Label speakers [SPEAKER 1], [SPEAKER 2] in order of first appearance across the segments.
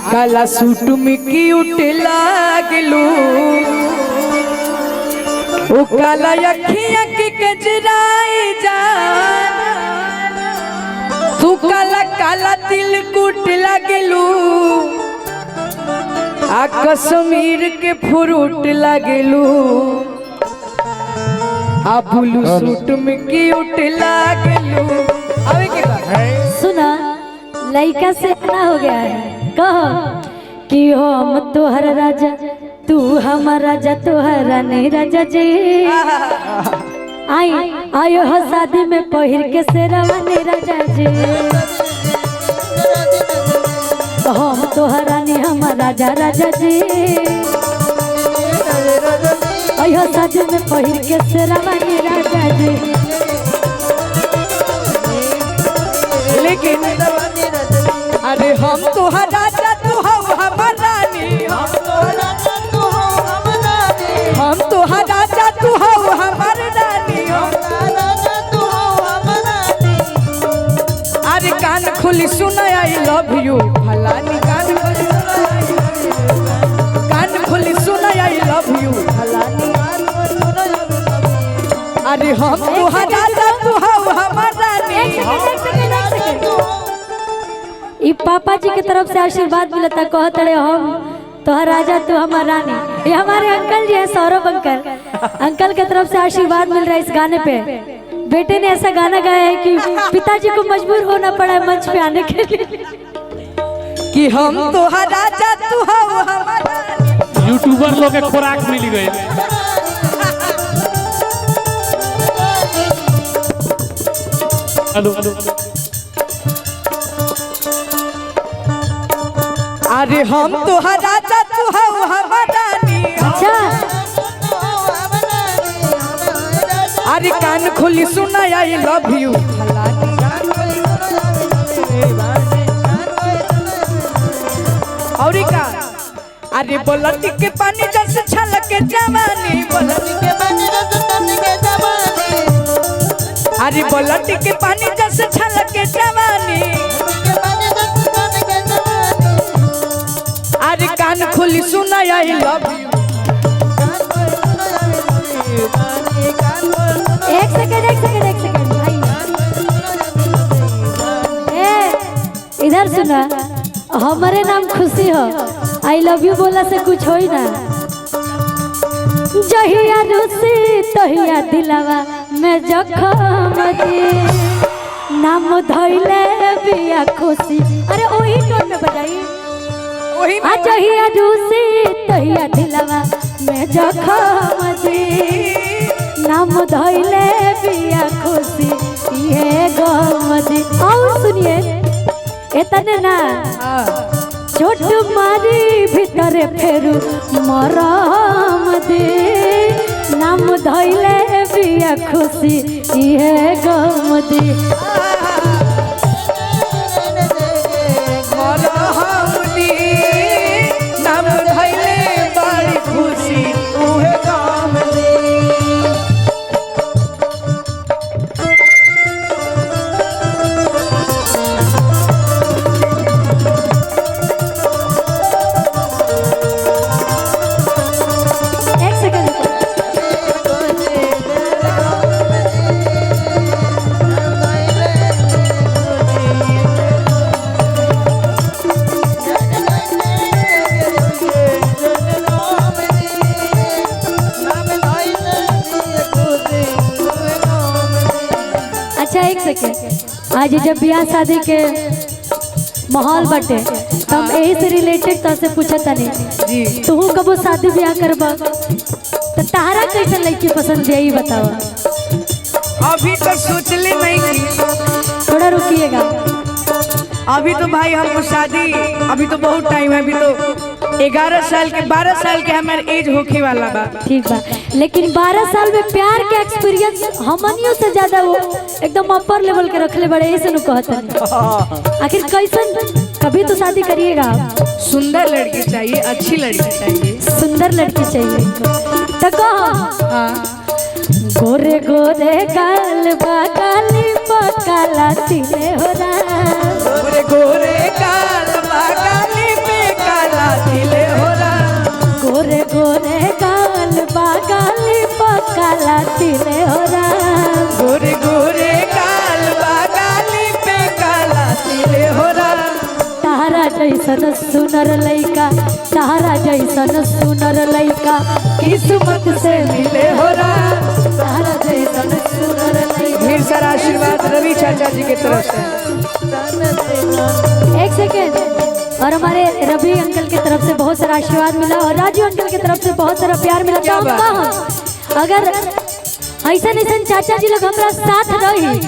[SPEAKER 1] काला सूट में क्यूट लागलू ओ काला अखियां की कजराई जान तू काला काला दिल कुट लागलू आ कश्मीर के फ्रूट लागलू आ ब्लू सूट में क्यूट लागलू। अबे के
[SPEAKER 2] सुना लड़का से ना हो गया है कहो कि हम तोहर राजा तू हमारा राजा तोहरा नहीं राजा जी आई आयो हो शादी में पहिर के सेरवा नहीं राजा जी हम तोहरा नहीं हमारा राजा राजा जी आयो शादी में पहिर के सेरवा नहीं राजा जी।
[SPEAKER 1] लेकिन अरे हम तोहर राजा तू हो हमर रानी हम तोहर राजा तू हो हमर रानी अरे कान खुली सुन आई लव यू फलानी कान खुली सुन आई लव यू फलानी अरे हम तोहर राजा तू हो हमर रानी।
[SPEAKER 2] ई पापा जी की तरफ से आशीर्वाद मिलता कहते रहे हम तोहर राजा तू हमार रानी। ये हमारे अंकल जी है सौरभ अंकल की तरफ से आशीर्वाद मिल रहा है इस गाने पे। बेटे ने ऐसा गाना गाया है कि पिताजी को मजबूर होना पड़ा है मंच पे आने के लिए
[SPEAKER 1] कि हम तोहर राजा तू हो हमार रानी।
[SPEAKER 3] यूट्यूबर लोग के खुराक मिल गए। हेलो
[SPEAKER 1] अरे हम तोहर राजा तू हो हमर रानी।
[SPEAKER 2] अच्छा
[SPEAKER 1] अरे कान खुली सुन आई लव यू फलानी और का अरे बोलती के पानी जैसे छलक के जवानी बोलती के पानी जैसे छलक के जवानी अरे बोलती के पानी जैसे छलक के जवानी अरे कान खुली सुन आई लव यू।
[SPEAKER 2] एक सेकंड भाई इधर सुना हमारे नाम खुशी हो आई लव यू बोला से कुछ हो ही ना जहिया रूसी तहिया दिलावा मैं जखम दी नाम धइले बिया खुशी। अरे वही टोन में बजाई
[SPEAKER 1] वही
[SPEAKER 2] जहिया रूसी तहिया दिलावा मैं जखम दी नाम धइले बिया खुशी ये गम दी। और सुनिए एतने ना चोट मारी भीतर फेरू मरम दे नाम धइले बिया खुशी ये गम दी।
[SPEAKER 1] नाम धइले बड़ी खुशी उहे काम दे।
[SPEAKER 2] अच्छा एक सेकेंड आज जब ब्याह शादी के माहौल बटे तब यही से रिलेटेड तो से पूछा तनी
[SPEAKER 1] जी
[SPEAKER 2] तू कबो शादी ब्याह करबा तो तारा कैसे लड़की पसंद है ये बताओ।
[SPEAKER 1] अभी तो सोचले नहीं की
[SPEAKER 2] थोड़ा रुकिएगा
[SPEAKER 1] अभी तो भाई हमको शादी अभी तो बहुत टाइम है अभी तो 11 साल के 12 साल के हमारे एज होके वाला बा।
[SPEAKER 2] ठीक बा लेकिन 12 साल में प्यार के एक्सपीरियंस हमनियों से ज्यादा वो एकदम अपर लेवल के रखले बड़े ऐसे नु कहते आखिर कैसन कभी तो शादी करिएगा।
[SPEAKER 1] सुंदर लड़की चाहिए अच्छी लड़की चाहिए
[SPEAKER 2] सुंदर लड़की चाहिए तो कहो गोरे गोरे गाल बागाली पकाला तिले हो रहा
[SPEAKER 1] गोरे गोरे गाल बागाली पे
[SPEAKER 2] जैसन सुनर लइका तारा जैसन सुनर लइका किस्मत से मिले हो राम तारा जैसन सुनर लइका।
[SPEAKER 1] ढेर सारा आशीर्वाद रवि चाचा जी की तरफ से।
[SPEAKER 2] एक सेकेंड। और हमारे रवि अंकल की तरफ से बहुत सारा आशीर्वाद मिला और राजू अंकल की तरफ से बहुत सारा प्यार मिला।
[SPEAKER 1] क्या
[SPEAKER 2] तो हम
[SPEAKER 1] बात?
[SPEAKER 2] कहा अगर ऐसा चाचा जी लोग हमारा साथ रही,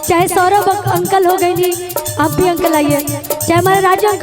[SPEAKER 2] चाहे सौरभ अंकल हो गई, आप भी अंकल आइए, चाहे हमारे राजू अंकल